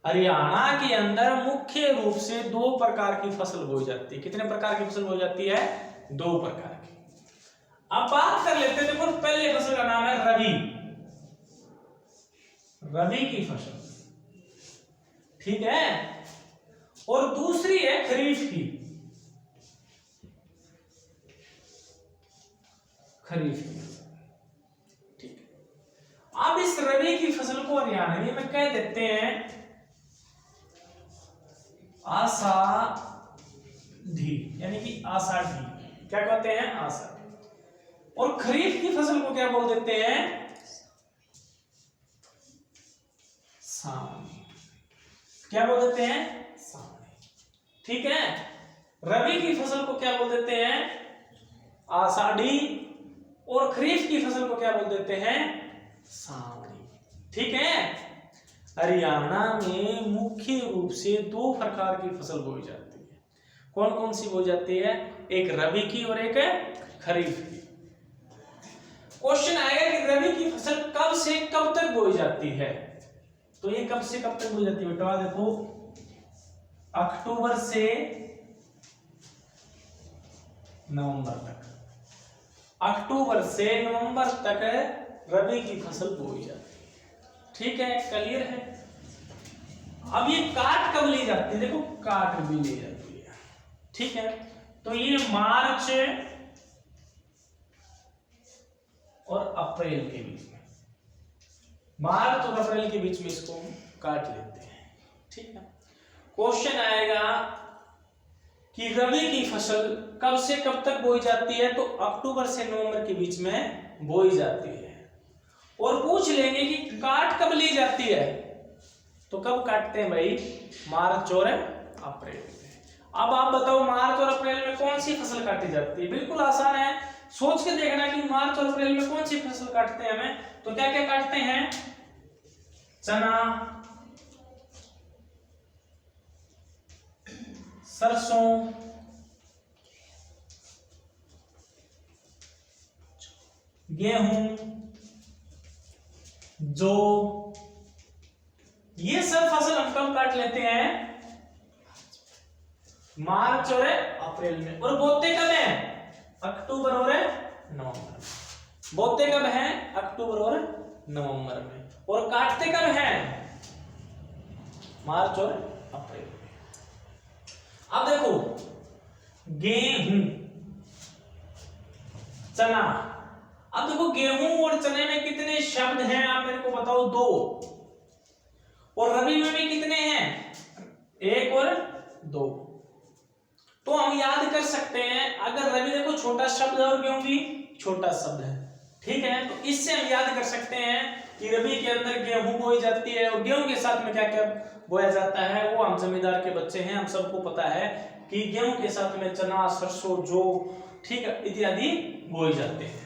हरियाणा के अंदर मुख्य रूप से 2 प्रकार की फसल बोई जाती है। कितने प्रकार की फसल बोई जाती है? 2 प्रकार की। अब बात कर लेते हैं, देखो पहले फसल का नाम है रबी, रबी की फसल, ठीक है, और दूसरी है खरीफ की, खरीफ की, ठीक है। अब इस रबी की फसल को हरियाणवी में कह देते हैं आषाढ़ी, यानी कि आषाढ़ी, क्या कहते हैं? आषाढ़ी। और खरीफ की फसल को क्या बोल देते हैं? सावनी। क्या बोल देते हैं? सावनी, ठीक है। रबी की फसल को क्या बोल देते हैं? आषाढ़ी, और खरीफ की फसल को क्या बोल देते हैं? सावनी, ठीक है। हरियाणा में मुख्य रूप से 2 प्रकार की फसल बोई जाती है। कौन कौन सी बोई जाती है? एक रबी की और एक खरीफ की। क्वेश्चन आएगा कि रबी की फसल कब से कब तक बोई जाती है? तो ये कब से कब तक बोई जाती है बेटा? देखो, अक्टूबर से नवंबर तक, अक्टूबर से नवंबर तक रबी की फसल बोई जाती है, ठीक है, क्लियर है। अब ये काट कब ली जाती है? देखो, काट भी ली जाती है, ठीक है। तो ये मार्च और अप्रैल के बीच में, मार्च और अप्रैल के बीच में इसको काट लेते हैं, ठीक है। क्वेश्चन आएगा कि रबी की फसल कब से कब तक बोई जाती है? तो अक्टूबर से नवंबर के बीच में बोई जाती है। और पूछ लेंगे कि काट कब ली जाती है? तो कब काटते हैं भाई? मार्च और अप्रैल में। अब आप बताओ, मार्च और अप्रैल में कौन सी फसल काटी जाती है? बिल्कुल आसान है, सोच के देखना कि मार्च और अप्रैल में कौन सी फसल काटते हैं हमें। तो क्या क्या काटते हैं? चना, सरसों, गेहूं, जौ, ये सब फसल हम कब काट लेते हैं? मार्च और अप्रैल में। और बोते कब है? अक्टूबर और नवंबर में। बोते कब है? अक्टूबर और नवंबर में। और काटते कब है? मार्च और अप्रैल में। अब देखो, गेहूं, चना। अब देखो, गेहूं और चने में कितने शब्द हैं आप मेरे को बताओ? 2। और रबी में भी कितने हैं? 1 और 2। तो हम याद कर सकते हैं, अगर रबी देखो छोटा शब्द है और गेहूं भी छोटा शब्द है, ठीक है। तो इससे हम याद कर सकते हैं कि रबी के अंदर गेहूं बोई जाती है, और गेहूं के साथ में क्या क्या बोया जाता है वो हम जमींदार के बच्चे हैं, हम सबको पता है कि गेहूं के साथ में चना, सरसों, जौ, ठीक है, इत्यादि बोए जाते हैं।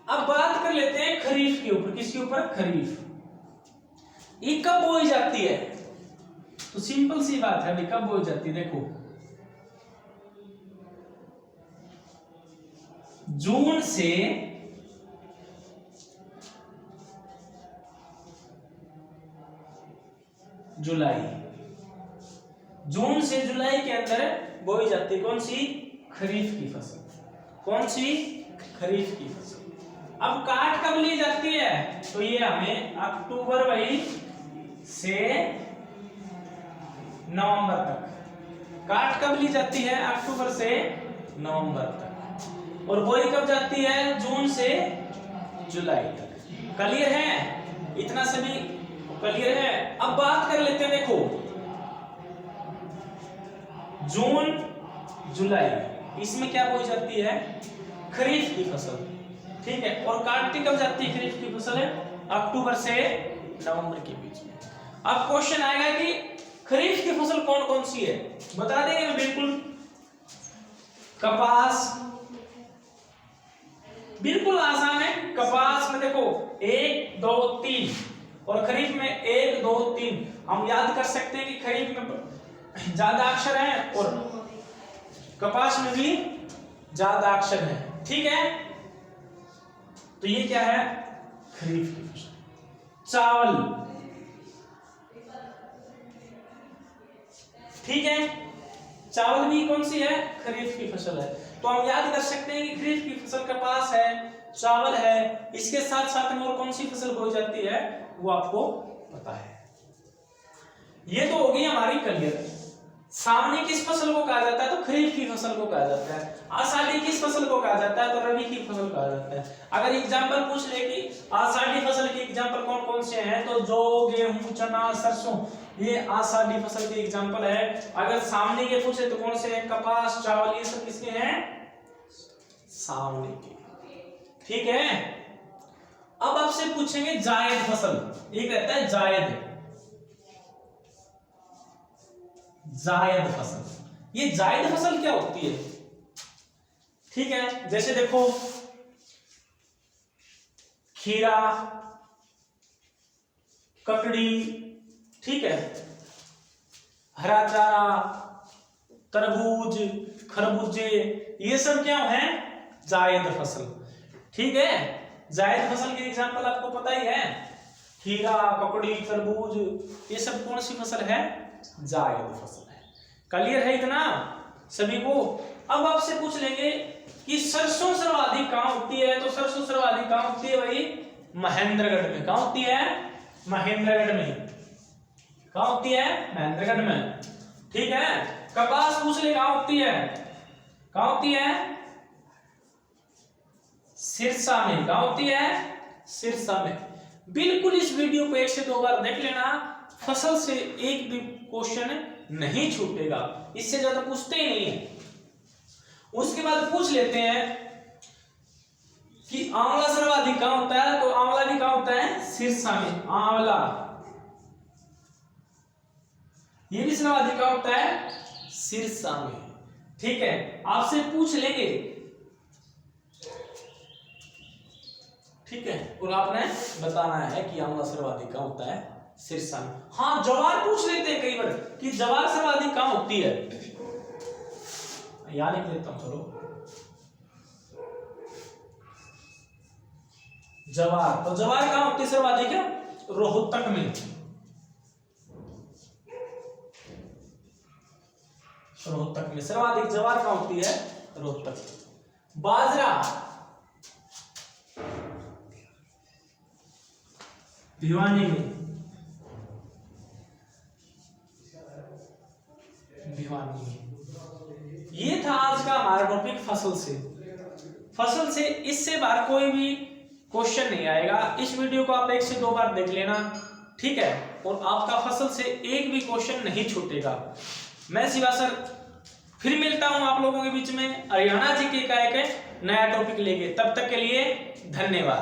अब बात कर लेते हैं खरीफ के ऊपर। किसके ऊपर? खरीफ। ये कब बोई जाती है? तो सिंपल सी बात है, कब बोई जाती है? देखो, जून से जुलाई, जून से जुलाई के अंदर बोई जाती है। कौन सी? खरीफ की फसल। कौन सी? खरीफ की फसल। अब काट कब ली जाती है? तो ये हमें अक्टूबर भाई से नवंबर तक। काट कब ली जाती है? अक्टूबर से नवंबर तक। और बोई कब जाती है? जून से जुलाई तक। क्लियर है? इतना सभी क्लियर है? अब बात कर लेते हैं, देखो, जून, जुलाई, इसमें क्या बोई जाती है? खरीफ की फसल, ठीक है। और काटती कब जाती है खरीफ की फसल? है अक्टूबर से नवंबर के बीच में। अब क्वेश्चन आएगा कि खरीफ की फसल कौन कौन सी है? बता देंगे बिल्कुल। कपास, बिल्कुल आसान है। कपास में देखो 1 2 3, और खरीफ में 1 2 3। हम याद कर सकते हैं कि खरीफ में ज्यादा अक्षर है और कपास में भी ज्यादा अक्षर है, ठीक है। तो ये क्या है? खरीफ की फसल। चावल, ठीक है, चावल भी कौन सी है, खरीफ की फसल है। तो हम याद कर सकते हैं कि खरीफ की फसल कपास है, चावल है, इसके साथ साथ में और कौन सी फसल बोई जाती है वो आपको पता है। ये तो हो गई हमारी क्लियर। सावनी किस फसल को कहा जाता है, तो खरीफ की फसल को कहा जाता है। आषाढ़ी किस फसल को कहा जाता है, तो रबी की फसल कहा जाता है। अगर एग्जाम्पल पूछ ले कि आषाढ़ी फसल के एग्जाम्पल कौन कौन से हैं, तो जौ, गेहूं, चना, सरसों, ये आषाढ़ी फसल के एग्जाम्पल है। अगर सावनी के पूछे तो कौन से हैं, कपास, चावल, ये सब किसके हैं, सावनी के। ठीक है, अब आपसे पूछेंगे जायद फसल। एक रहता है जायद, जायद फसल। ये जायद फसल क्या होती है, ठीक है, जैसे देखो खीरा, ककड़ी, ठीक है, हरा चारा, तरबूज, खरबूजे, ये सब क्या है, जायद फसल। ठीक है, जायद फसल के एग्जांपल आपको पता ही है, खीरा, ककड़ी, तरबूज, ये सब कौन सी फसल है, जायद फसल है। क्लियर है इतना सभी को। अब आपसे पूछ लेंगे कि सरसों सर्वाधिक कहां होती है, तो सरसों सर्वाधिक कहां होती है भाई, महेंद्रगढ़ में। कहां होती है, महेंद्रगढ़ में। कहां होती है, महेंद्रगढ़ में। ठीक है, कपास पूछ ले कहां होती है, कहां होती है, सिरसा में। कहां होती है, सिरसा में। बिल्कुल इस वीडियो को 1 से 2 बार देख लेना, फसल से एक भी क्वेश्चन नहीं छूटेगा, इससे ज्यादा पूछते ही नहीं है। उसके बाद पूछ लेते हैं कि आंवला सर्वाधिक कहां होता है, तो आंवला भी कहां होता है, सिरसा में। आंवला ये भी सर्वाधिक कहां होता है, सिरसा में। ठीक है, आपसे पूछ लेंगे, ठीक है, और आपने बताना है कि आंवला सर्वाधिक कहां होता है, सिरसा में। हाँ, ज्वार पूछ लेते हैं कई बार कि ज्वार सर्वाधिक कहां होती है, याद लिख लेता हूं, चलो ज्वार, तो ज्वार कहां होती है सर्वाधिक है, रोहतक में। रोहतक में सर्वाधिक ज्वार कहां होती है, रोहतक। बाजरा भिवानी में, भिवानी में। ये था आज का हमारा टॉपिक फसल से। फसल से इससे बाहर कोई भी क्वेश्चन नहीं आएगा। इस वीडियो को आप 1 से 2 बार देख लेना, ठीक है, और आपका फसल से एक भी क्वेश्चन नहीं छूटेगा। मैं शिवा सर फिर मिलता हूं आप लोगों के बीच में हरियाणा जीके का एक नया टॉपिक लेके। तब तक के लिए धन्यवाद।